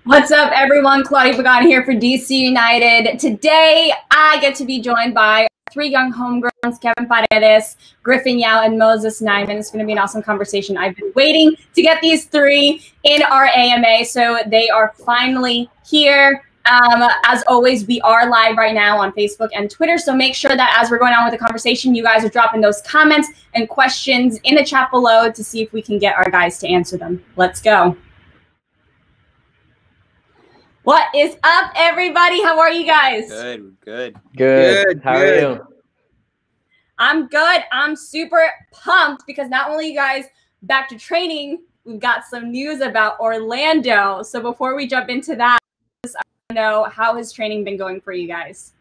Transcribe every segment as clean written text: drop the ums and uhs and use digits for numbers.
What's up, everyone? Claudia Pagani here for DC United. Today, I get to be joined by three young homegrowns, Kevin Paredes, Griffin, and Moses Nyeman. It's going to be an awesome conversation. I've been waiting to get these three in our AMA, so they are finally here. As always, we are live right now on Facebook and Twitter, so make sure that as we're going on with the conversation, you guys are dropping those comments and questions in the chat below to see if we can get our guys to answer them. Let's go. What is up, everybody? How are you guys? Good. How are you? I'm good. I'm super pumped because not only you guys back to training, we've got some news about Orlando. So before we jump into that, I want to know, how has training been going for you guys?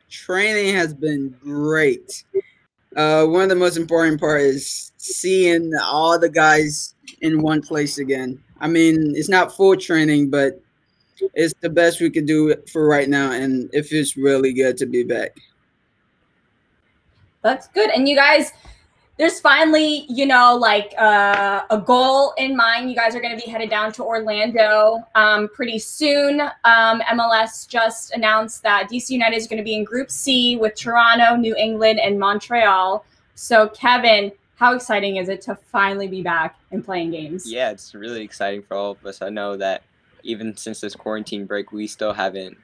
Training has been great. One of the most important part is seeing all the guys in one place again. I mean, it's not full training, but it's the best we could do for right now, and it feels really good to be back. That's good. And you guys, there's finally, like a goal in mind. You guys are going to be headed down to Orlando pretty soon. MLS just announced that DC United is going to be in Group C with Toronto, New England, and Montreal. So, Kevin, how exciting is it to finally be back and playing games? Yeah, it's really exciting for all of us. I know that even since this quarantine break, we still haven't,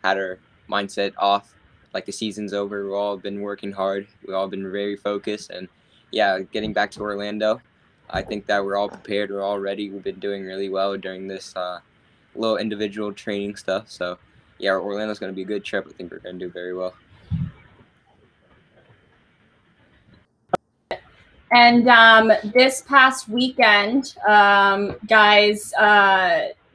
had our mindset off. Like, the season's over. We've all been working hard. We've all been very focused. And, yeah, getting back to Orlando, I think that we're all prepared. We're all ready. We've been doing really well during this little individual training stuff. So, yeah, Orlando's going to be a good trip. I think we're going to do very well. And this past weekend, guys,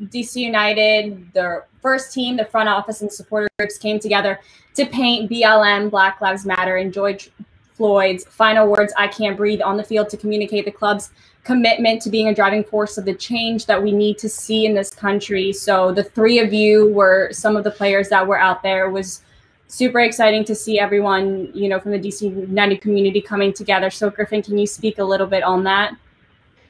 DC United, their first team, the front office and supporter groups came together to paint BLM, Black Lives Matter, and George Floyd's final words, "I can't breathe," on the field to communicate the club's commitment to being a driving force of the change that we need to see in this country. So the three of you were some of the players that were out there. It was super exciting to see everyone, from the DC United community coming together. So Griffin, can you speak a little bit on that?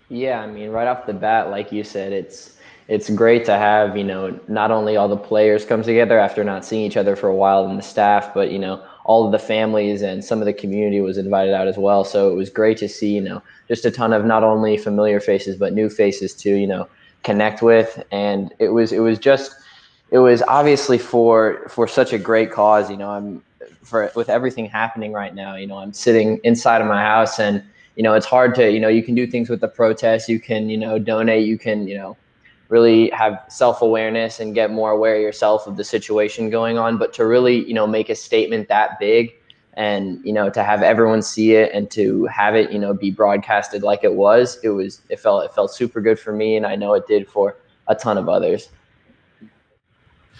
Yeah, I mean, right off the bat, like you said, it's great to have, not only all the players come together after not seeing each other for a while and the staff, but, all of the families and some of the community was invited out as well. So it was great to see, just a ton of not only familiar faces, but new faces to, connect with. And it was obviously for such a great cause. With everything happening right now, I'm sitting inside of my house and, it's hard to, you can do things with the protests, you can, donate, you can, really have self-awareness and get more aware of yourself of the situation going on. But to really, make a statement that big and, to have everyone see it and to have it, be broadcasted like it felt super good for me. And I know it did for a ton of others.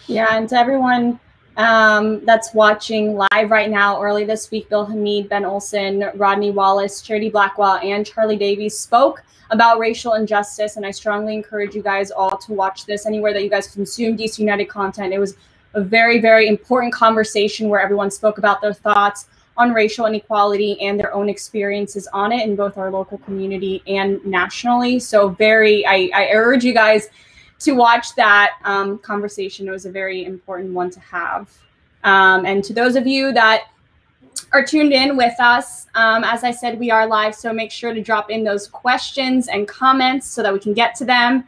Yeah, and to everyone that's watching live right now, early this week, Bill Hamid, Ben Olsen, Rodney Wallace, Charity Blackwell, and Charlie Davies spoke about racial injustice, and I strongly encourage you guys all to watch this anywhere that you guys consume DC United content. It was a very, very important conversation where everyone spoke about their thoughts on racial inequality and their own experiences on it in both our local community and nationally. So I urge you guys to watch that conversation. It was a very important one to have. And to those of you that are tuned in with us, as I said, we are live, so make sure to drop in those questions and comments so that we can get to them.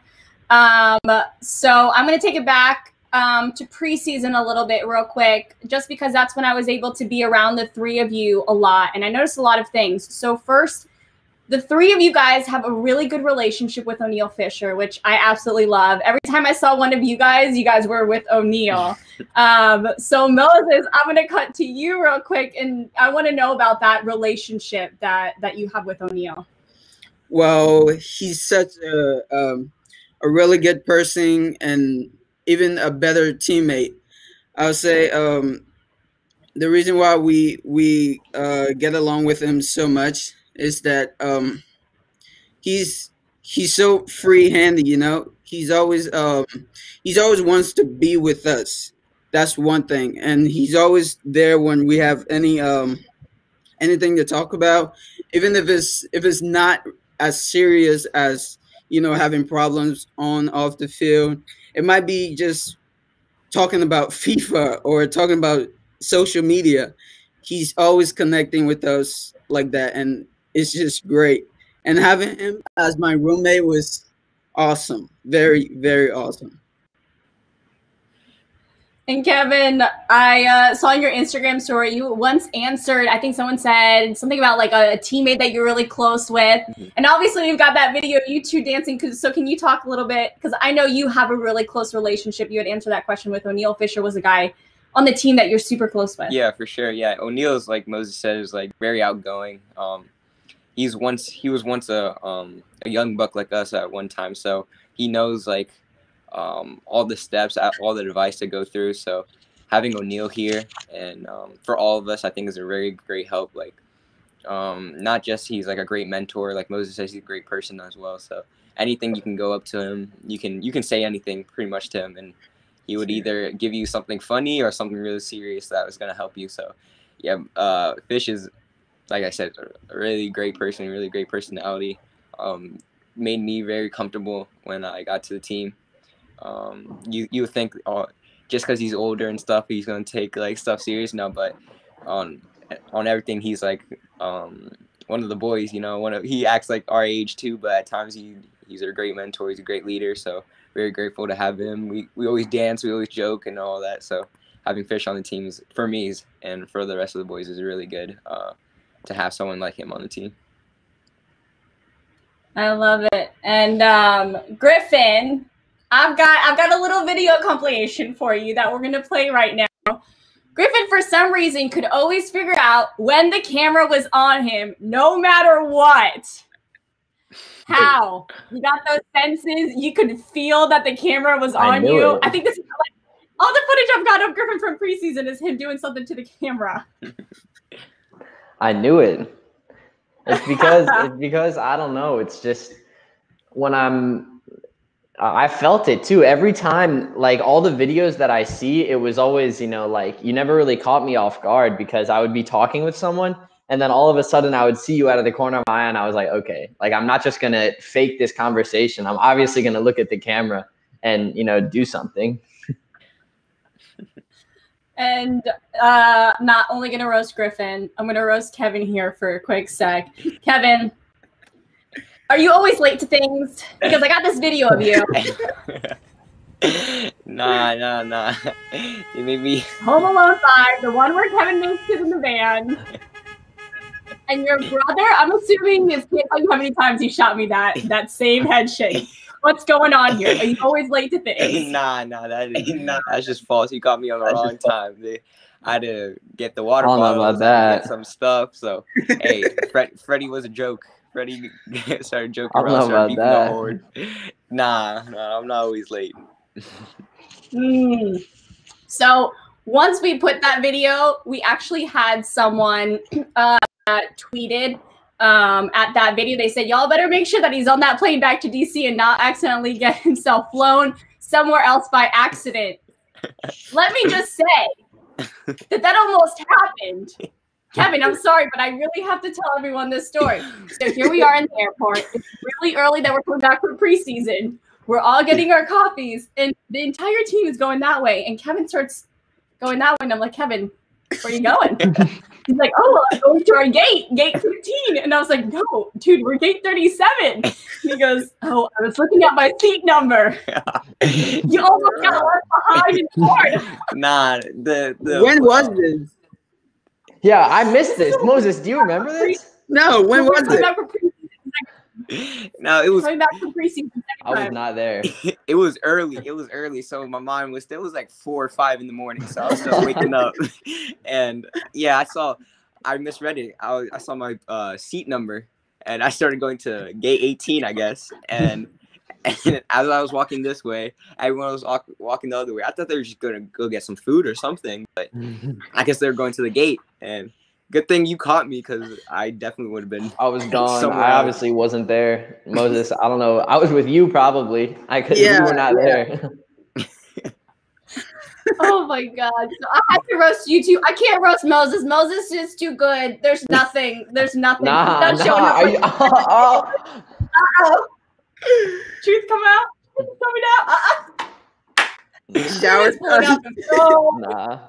So I'm going to take it back to preseason a little bit real quick, just because that's when I was able to be around the three of you a lot, and I noticed a lot of things. So first, the three of you guys have a really good relationship with O'Neal Fisher, which I absolutely love. Every time I saw one of you guys were with O'Neal. So Moses, I'm going to cut to you real quick, and I want to know about that relationship that you have with O'Neal. Well, he's such a really good person and even a better teammate. I would say the reason why we get along with him so much is that he's so free-handed, He's always wants to be with us. That's one thing, and he's always there when we have anything to talk about, even if it's not as serious as having problems off the field. It might be just talking about FIFA or talking about social media. He's always connecting with us like that, and it's just great. And having him as my roommate was awesome. Very, very awesome. And Kevin, I saw in your Instagram story, you once answered, I think someone said something about like a teammate that you're really close with. And obviously you've got that video of you two dancing. So can you talk a little bit? Because I know you have a really close relationship. You had answered that question with O'Neal Fisher was a guy on the team that you're super close with. Yeah, for sure. Yeah, O'Neal's, like Moses said, is like very outgoing. He was once a young buck like us at one time, so he knows like all the steps, all the advice to go through. So having O'Neal here and for all of us, I think is a very great help. Like not just he's like a great mentor, like Moses says, he's a great person as well. So anything you can go up to him, you can say anything pretty much to him, and he would either give you something funny or something really serious that was gonna help you. So yeah, Fish is, like I said, a really great person, really great personality. Made me very comfortable when I got to the team. You would think just because he's older and stuff, he's gonna take like stuff serious. No, but on everything, he's like one of the boys. He acts like our age too, but at times he's a great mentor. He's a great leader. So very grateful to have him. We always dance, we always joke and all that. So having Fish on the team is, for me, and for the rest of the boys, is really good to have someone like him on the team. I love it. And Griffin, I've got a little video compilation for you that we're gonna play right now. Griffin, for some reason, could always figure out when the camera was on him, no matter what. How? You got those senses? You could feel that the camera was on you. I think this is like all the footage I've got of Griffin from preseason is him doing something to the camera. I knew it. It's because I don't know. It's just when I felt it too. Every time, like all the videos that I see, it was always, like you never really caught me off guard because I would be talking with someone and then all of a sudden I would see you out of the corner of my eye and I was like, okay, like I'm not just going to fake this conversation. I'm obviously going to look at the camera and, do something. And not only going to roast Griffin, I'm going to roast Kevin here for a quick sec. Kevin, are you always late to things? Because I got this video of you. Nah. You made me. Home Alone 5, the one where Kevin makes it in the van. And your brother, I'm assuming, can't tell you how many times he shot me that same head shake. What's going on here? Are you always late to things? Nah, that's just false. You caught me on the wrong time. I had to get the water bottle, get some stuff. So, hey, Freddie was a joke. Freddie started joking around, started beeping the horn. Nah, I'm not always late. So once we put that video, we actually had someone tweeted at that video. They said, y'all better make sure that he's on that plane back to DC and not accidentally get himself flown somewhere else by accident. Let me just say that almost happened. Kevin, I'm sorry, but I really have to tell everyone this story. So here we are in the airport. It's really early that we're coming back from preseason. We're all getting our coffees, and the entire team is going that way. And Kevin starts going that way, and I'm like, Kevin, where are you going? He's like, oh, well, I'm going to our gate 15. And I was like, no, dude, we're gate 37. And he goes, oh, I was looking at my seat number. You almost got left behind in court. Nah, when was this? Yeah, I missed this. Moses, do you remember this? No, when was it? No, it was coming back from preseason. I was not there. It was early. So my mind was still like 4 or 5 in the morning. So I was still waking up. And yeah, I misread it. I saw my seat number and I started going to gate 18, I guess. And as I was walking this way, everyone was walking the other way. I thought they were just going to go get some food or something, but I guess they were going to the gate. And good thing you caught me because I definitely would have been. I was gone. I obviously wasn't there. Moses, I don't know. I was with you probably. We were not there. Oh my God. So I have to roast you two. I can't roast Moses. Moses is too good. There's nothing. Nah. Truth come out. Truth coming out. Shower Pulling out the phone. Nah.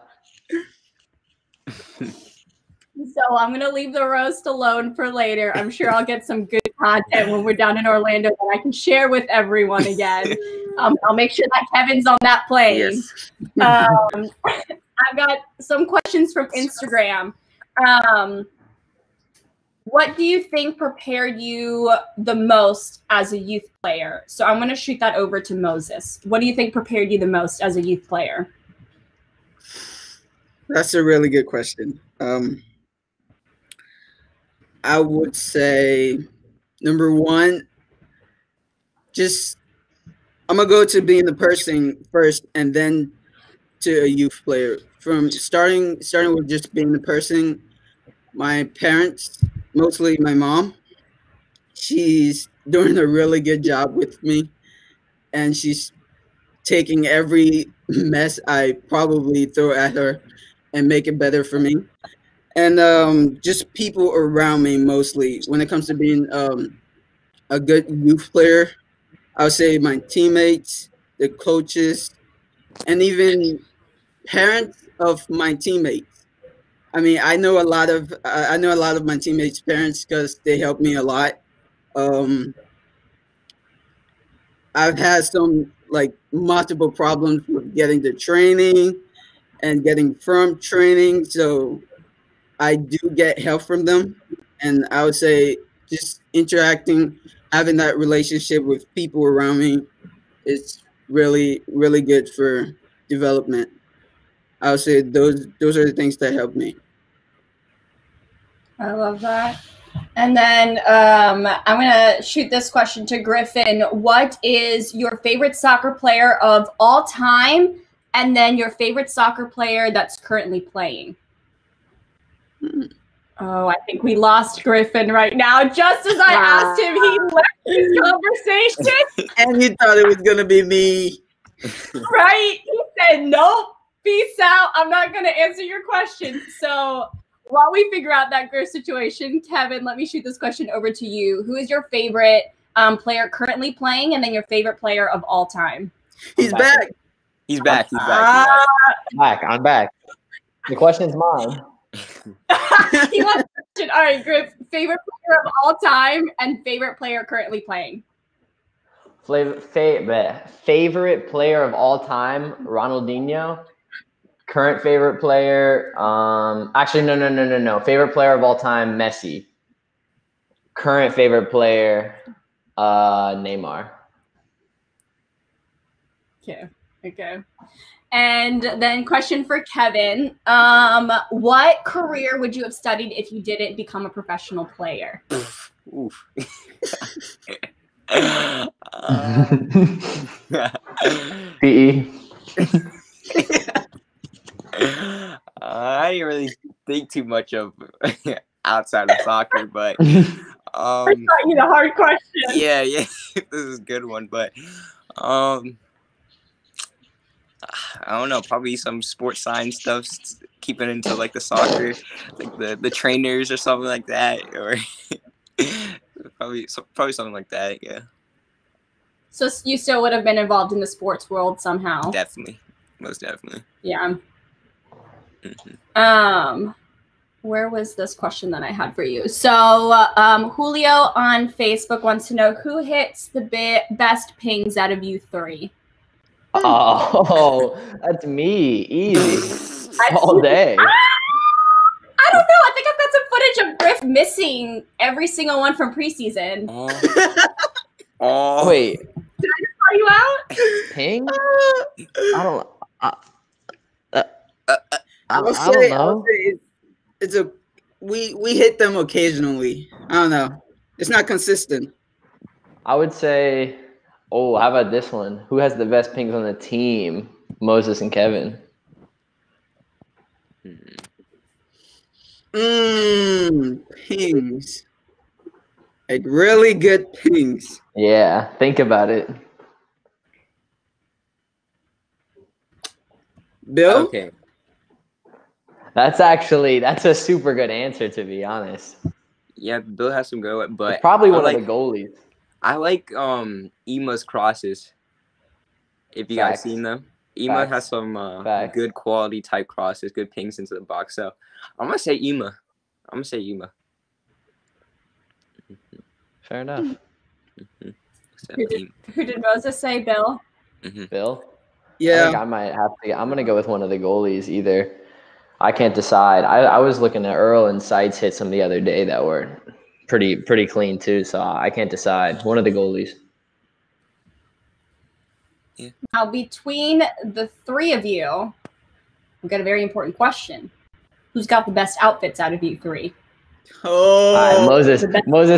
So I'm gonna leave the roast alone for later. I'm sure I'll get some good content when we're down in Orlando that I can share with everyone again. I'll make sure that Kevin's on that plane. Yes. I've got some questions from Instagram. What do you think prepared you the most as a youth player? So I'm going to shoot that over to Moses. What do you think prepared you the most as a youth player? That's a really good question. I would say, number one, I'm gonna go to being the person first, and then to a youth player. From starting with just being the person. My parents, mostly my mom, she's doing a really good job with me, and she's taking every mess I probably throw at her and make it better for me. And just people around me mostly. When it comes to being a good youth player, I would say my teammates, the coaches, and even parents of my teammates. I mean, I know a lot of my teammates' parents because they help me a lot. I've had some multiple problems with getting to training and getting from training, so I do get help from them. And I would say just interacting, having that relationship with people around me is really, really good for development. I would say those are the things that help me. I love that. And then I'm going to shoot this question to Griffin. What is your favorite soccer player of all time? And then your favorite soccer player that's currently playing? Oh, I think we lost Griffin right now. Just as I asked him, he left this conversation. And you thought it was going to be me. Right? He said, nope, peace out. I'm not going to answer your question. So while we figure out that Griff situation, Kevin, let me shoot this question over to you. Who is your favorite player currently playing, and then your favorite player of all time? He's back. He's back. He's back. He's back. I'm back. The question's mine. He wants the question. All right, Griff, favorite player of all time and favorite player currently playing. Favorite player of all time, Ronaldinho. Current favorite player, actually, no. Favorite player of all time, Messi. Current favorite player, Neymar. Okay. And then question for Kevin. What career would you have studied if you didn't become a professional player? Oof. PE. I didn't really think too much of outside of soccer, but I thought you the hard question. Yeah, this is a good one, but I don't know, probably some sports science stuff, keeping into the soccer, the trainers or something like that, or probably something like that. Yeah. So you still would have been involved in the sports world somehow. Definitely, most definitely. Yeah. Mm-hmm. Where was this question that I had for you? So Julio on Facebook wants to know who hits the best pings out of you three. Oh, that's me. Easy. All day. I don't know. I think I've got some footage of Griff missing every single one from preseason. Oh. Wait. Did I just call you out? Ping? I don't. I don't know. We hit them occasionally. I don't know. It's not consistent. I would say, how about this one? Who has the best pings on the team? Moses and Kevin. Pings. Really good pings. Yeah, think about it. Bill? Okay. That's a super good answer, to be honest. Yeah, Bill has some go, but it's probably one of the goalies. I like Ema's crosses. If you guys Facts. seen them, Ema has Facts. some Facts. good quality type crosses, good pings into the box. So I'm gonna say Ema. Fair enough. Who did Moses say, Bill? Bill? I Yeah. think I might have to. I'm gonna go with one of the goalies either. I can't decide. I was looking at Earl and Sites hit some the other day that were pretty clean too. So I can't decide. One of the goalies. Yeah. Now, between the three of you, we've got a very important question. Who's got the best outfits out of you three? Oh, All right, Moses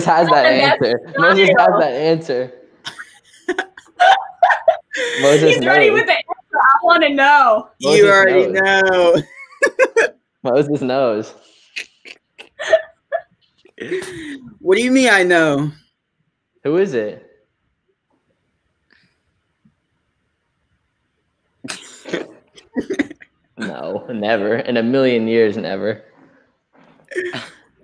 has that answer. Moses has that answer. Moses He's ready with the answer. I want to know. You already know. Moses knows. What do you mean I know? Who is it? No, never. In a million years, never.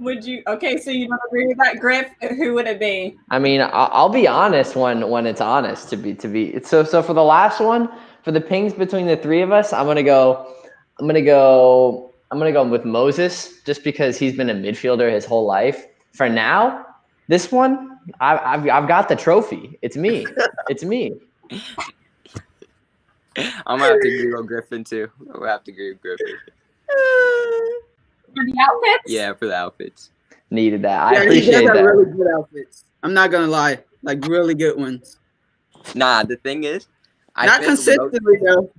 Would you? Okay, so you don't agree with that, Griff? Who would it be? I mean, I'll be honest when it's honest to be. So for the last one, for the pings between the three of us, I'm gonna go with Moses just because he's been a midfielder his whole life. For now, this one, I've got the trophy. It's me. It's me. I'm gonna have to agree with Griffin too. I'm gonna have to agree with Griffin. For the outfits? Yeah, for the outfits. Needed that. I Yeah, appreciate he does that. have really good outfits. I'm not gonna lie, like really good ones. Nah, the thing is, Not consistently though.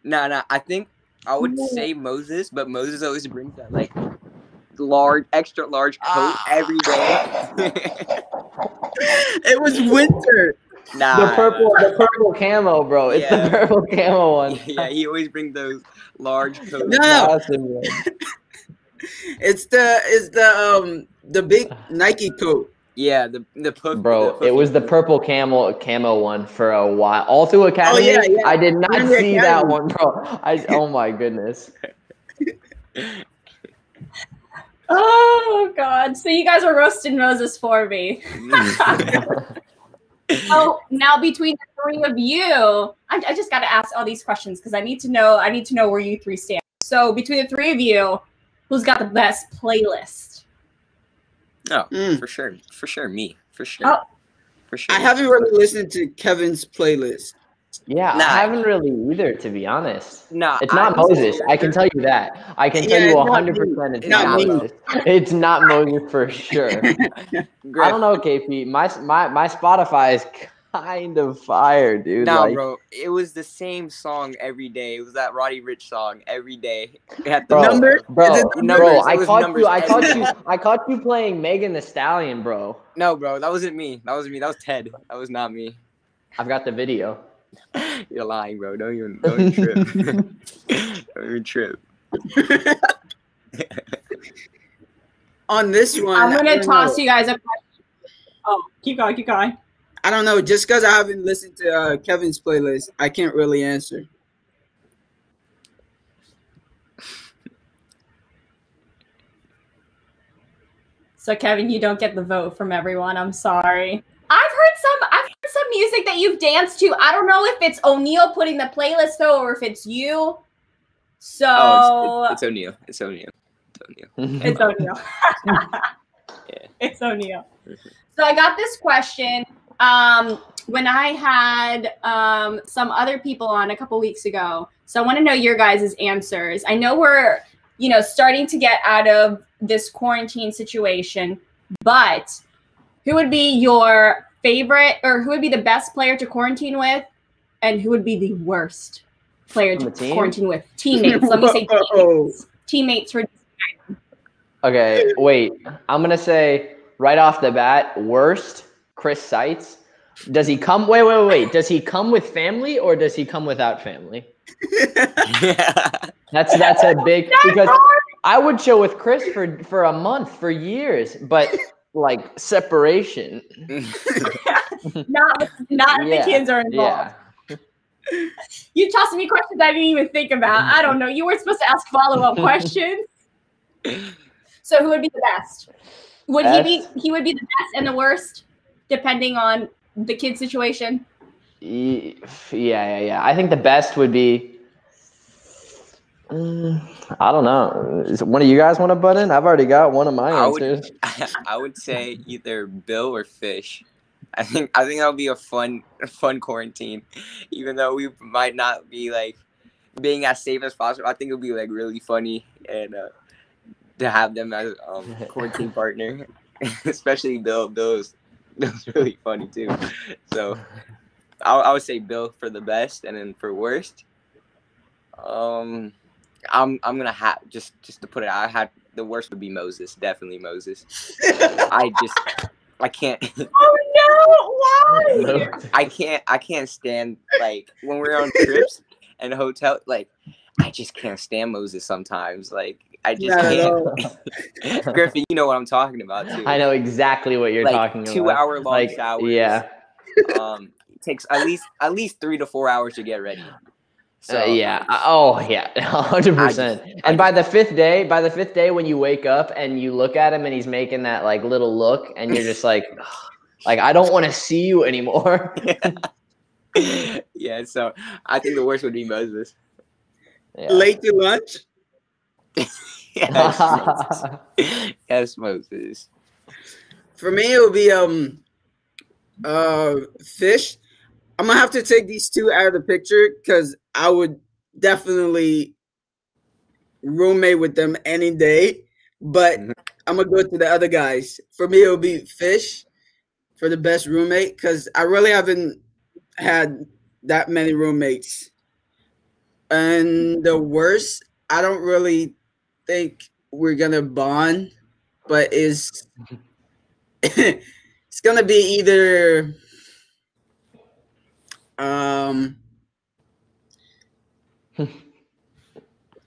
Nah. I think I would say Moses, but Moses always brings that like extra large coat every day. It was winter. Nah, The purple camo, bro. It's the purple camo one. Yeah, he always brings those large coats. No. It's the big Nike coat. Yeah, the puff. Bro, it was the purple camo one for a while. All through Academy, Oh, yeah. I did not see Academy. that one, bro. Oh my goodness. Oh God! So you guys are roasting Moses for me. So now between the three of you, I just got to ask all these questions because I need to know where you three stand. So between the three of you, who's got the best playlist? Oh, for sure, me, for sure. Oh. For sure. I haven't really listened to Kevin's playlist. Yeah, I haven't really either, to be honest. No, it's not Moses. I can tell you that. I can tell you 100% it's not Moses. It's not Moses for sure. I don't know, KP. My Spotify is kind of fire, dude. No, bro, it was the same song every day. It was that Roddy Ricch song every day. Bro, I caught you playing Megan Thee Stallion, bro. No, bro, that wasn't me. That was Ted. That was not me. I've got the video. You're lying, bro. Don't even trip. Don't even trip. On this one, I'm gonna toss you guys a question. Oh, keep going. I don't know. Just because I haven't listened to Kevin's playlist, I can't really answer. So Kevin, you don't get the vote from everyone. I'm sorry. I've heard some music that you've danced to. I don't know if it's O'Neal putting the playlist though, or if it's you. So it's O'Neal. It's O'Neal. It's O'Neal. Yeah. It's O'Neal. So I got this question when I had some other people on a couple weeks ago. So I want to know your guys' answers. I know we're starting to get out of this quarantine situation, but who would be your favorite, or who would be the best player to quarantine with, and who would be the worst player to quarantine with? Teammates. Let me say teammates. Teammates for. Okay, wait. I'm gonna say right off the bat, worst. Chris Seitz. Does he come? Wait. Does he come with family or does he come without family? That's a big, because I would chill with Chris for a month, for years, but like separation. not if the kids are involved. Yeah. You tossed me questions I didn't even think about. I don't know. You weren't supposed to ask follow-up questions. So who would be the best? He would be the best and the worst, depending on the kid situation? Yeah. I think the best would be. I don't know. One of you guys want to butt in? I've already got one of my answers. I would say either Bill or Fish. I think that'll be a fun quarantine, even though we might not be like being as safe as possible. I think it'll be like really funny and to have them as quarantine partner, especially Bill. Bill's really funny too. So I would say Bill for the best, and then for worst, I'm gonna have just to put it out. I had the worst would be Moses, definitely Moses. I can't. Oh no! Why? I can't stand like when we're on trips and hotel. Like I just can't stand Moses sometimes. Like I just can't. Griffin, you know what I'm talking about too. I know exactly what you're talking about. 2 hour long showers. Yeah. It takes at least 3 to 4 hours to get ready. So yeah. 100%. And by the fifth day, when you wake up and you look at him and he's making that like little look, and you're just like I don't want to see you anymore. Yeah. So I think the worst would be Moses. Yeah. Late to lunch. Yes, Moses. Yes, Moses. For me, it would be Fish. I'm gonna have to take these two out of the picture because I would definitely roommate with them any day. But I'm gonna go to the other guys. For me, it would be Fish for the best roommate because I really haven't had that many roommates. And the worst, I don't really think we're gonna bond, but it's gonna be either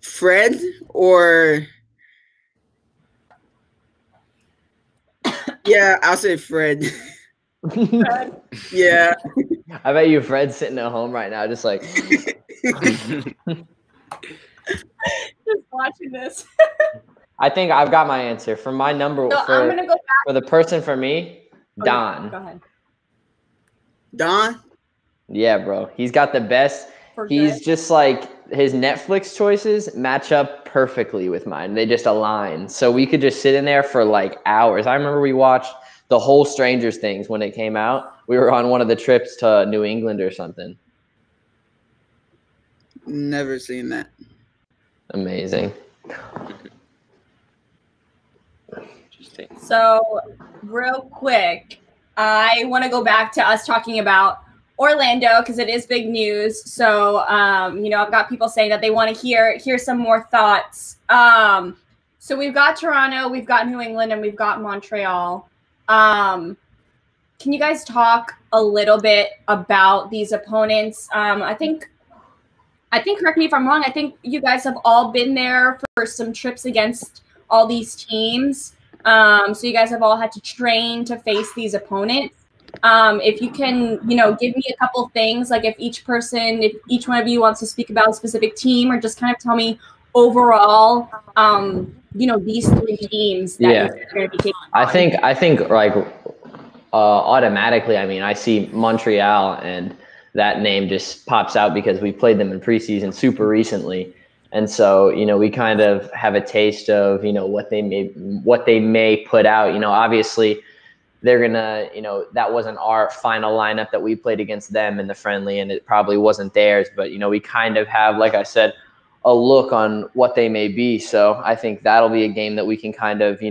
Fred or yeah, I'll say Fred. Fred? Yeah. I bet you Fred's sitting at home right now, just like just watching this. I think I've got my answer for my number. So I'm gonna go back for the person for me, Don. Go ahead. Don? Yeah, bro. He's got the best. He's just like his Netflix choices match up perfectly with mine. They just align. So we could just sit in there for like hours. I remember we watched the whole Stranger Things when it came out. We were on one of the trips to New England or something. Never seen that. Amazing. So real quick, I want to go back to us talking about Orlando because it is big news. So, I've got people saying that they want to hear some more thoughts. So we've got Toronto, we've got New England, and we've got Montreal. Can you guys talk a little bit about these opponents? I think, correct me if I'm wrong, I think you guys have all been there for some trips against all these teams. So you guys have all had to train to face these opponents. If you can, give me a couple things, like if each one of you wants to speak about a specific team or just kind of tell me overall, these three teams that you're going to be taking on. I think like automatically, I mean, I see Montreal and that name just pops out because we played them in preseason super recently. And so, we kind of have a taste of, what they may put out. Obviously they're gonna, that wasn't our final lineup that we played against them in the friendly, and it probably wasn't theirs. But we kind of have, like I said, a look on what they may be. So I think that'll be a game that we can kind of,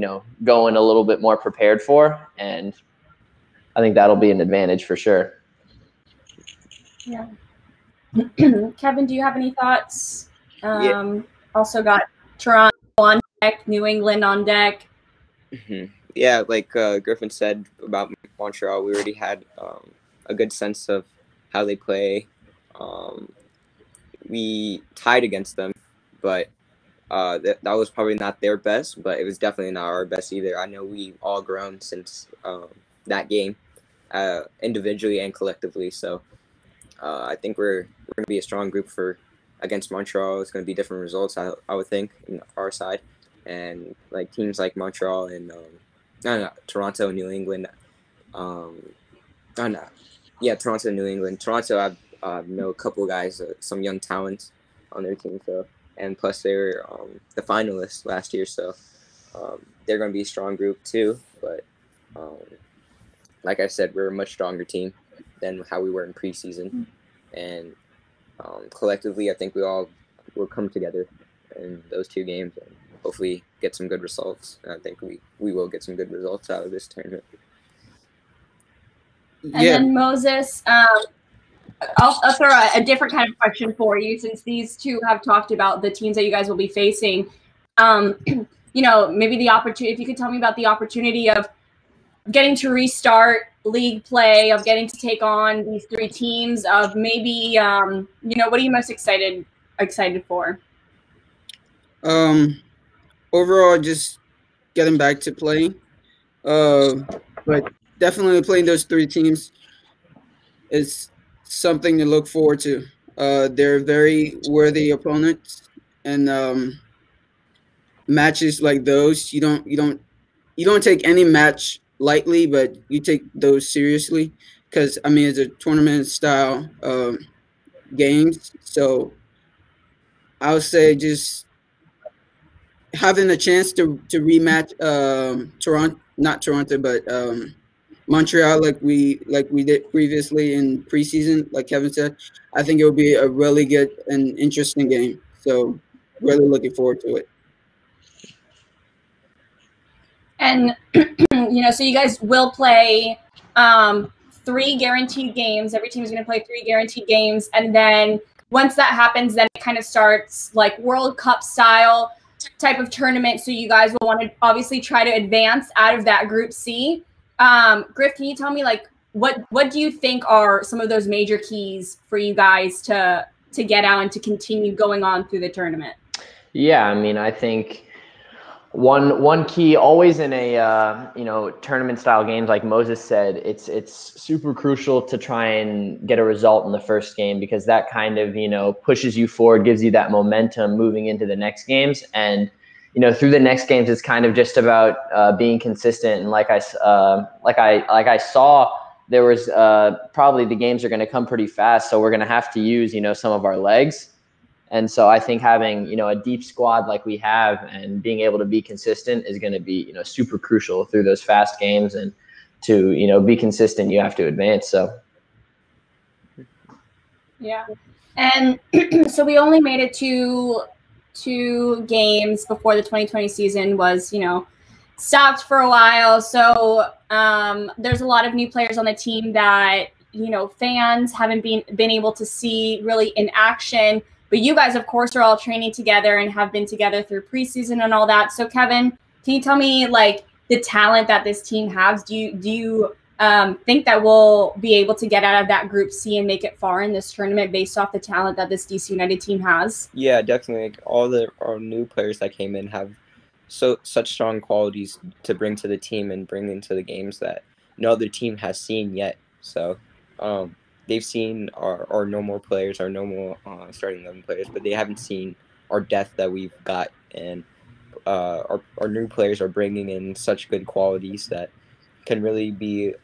go in a little bit more prepared for, and I think that'll be an advantage for sure. Yeah. Kevin, do you have any thoughts? Also got Toronto on deck, New England on deck. Yeah, like Griffin said about Montreal, we already had a good sense of how they play. We tied against them, but that was probably not their best, but it was definitely not our best either. I know we've all grown since that game, individually and collectively. So I think we're going to be a strong group against Montreal. It's going to be different results, I would think, on our side. And like teams like Montreal and Toronto and New England, Oh no, yeah, Toronto, New England. Toronto, I know a couple of guys, some young talents on their team. So, and plus they were the finalists last year, so they're going to be a strong group too. But um, like I said, we're a much stronger team than how we were in preseason, and collectively, I think we all will come together in those 2 games and hopefully get some good results. And I think we will get some good results out of this tournament. And then Moses, I'll throw a different kind of question for you, since these two have talked about the teams that you guys will be facing. You know, maybe the opportunity, if you could tell me about the opportunity of getting to restart league play, of getting to take on these 3 teams, of maybe, you know, what are you most excited for? Overall, just getting back to playing. But definitely playing those 3 teams is something to look forward to. They're very worthy opponents, and matches like those, you don't take any match lightly, but you take those seriously, because I mean it's a tournament style games. So I would say just having a chance to rematch not Toronto, but Montreal, like we did previously in preseason, like Kevin said, I think it will be a really good and interesting game. So really looking forward to it. And you know, so you guys will play 3 guaranteed games. Every team is going to play 3 guaranteed games, and then once that happens, then it kind of starts like World Cup style type of tournament. So you guys will want to obviously try to advance out of that Group C. Griff, can you tell me, like, what do you think are some of those major keys for you guys to get out and to continue going on through the tournament? Yeah, I mean, I think one key always in a you know, tournament style games, like Moses said, it's super crucial to try and get a result in the first game, because that kind of, you know, pushes you forward, gives you that momentum moving into the next games. And you know, through the next games, it's kind of just about being consistent. And like I saw, there was probably the games are going to come pretty fast, so we're going to have to use, you know, some of our legs. And so I think having, you know, a deep squad like we have and being able to be consistent is going to be, you know, super crucial through those fast games. And to, you know, be consistent, you have to advance. So. Yeah. And so we only made it to 2 games before the 2020 season was, you know, stopped for a while. So there's a lot of new players on the team that, you know, fans haven't been able to see really in action. But you guys, of course, are all training together and have been together through preseason and all that. So, Kevin, can you tell me, like, the talent that this team has? Do you think that we'll be able to get out of that Group C and make it far in this tournament based off the talent that this DC United team has? Yeah, definitely. Like, all our new players that came in have such strong qualities to bring to the team and bring into the games that no other team has seen yet. So, they've seen our normal players, our normal starting 11 players, but they haven't seen our depth that we've got. And our new players are bringing in such good qualities that can really be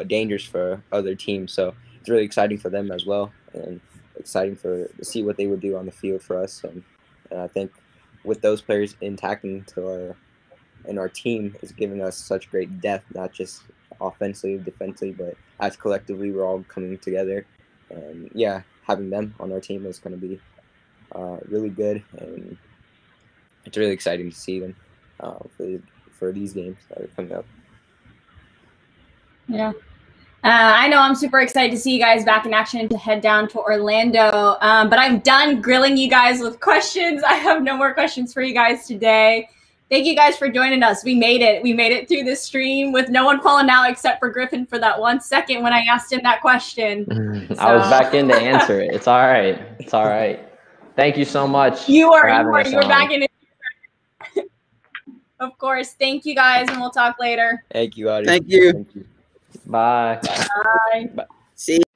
dangerous for other teams. So it's really exciting for them as well, and exciting to see what they would do on the field for us. And I think with those players intact into our team is giving us such great depth, not just offensively, defensively, but as collectively we're all coming together. And yeah, having them on our team is going to be really good, and it's really exciting to see them for these games that are coming up. Yeah. I know I'm super excited to see you guys back in action and to head down to Orlando. But I'm done grilling you guys with questions. I have no more questions for you guys today. Thank you guys for joining us. We made it. We made it through the stream with no one falling out except for Griffin for that 1 second when I asked him that question. I was back in to answer it. It's all right. It's all right. Thank you so much. You're back in it. Of course. Thank you guys, and we'll talk later. Thank you, audience. Thank you. Thank you. Bye. Bye. See you.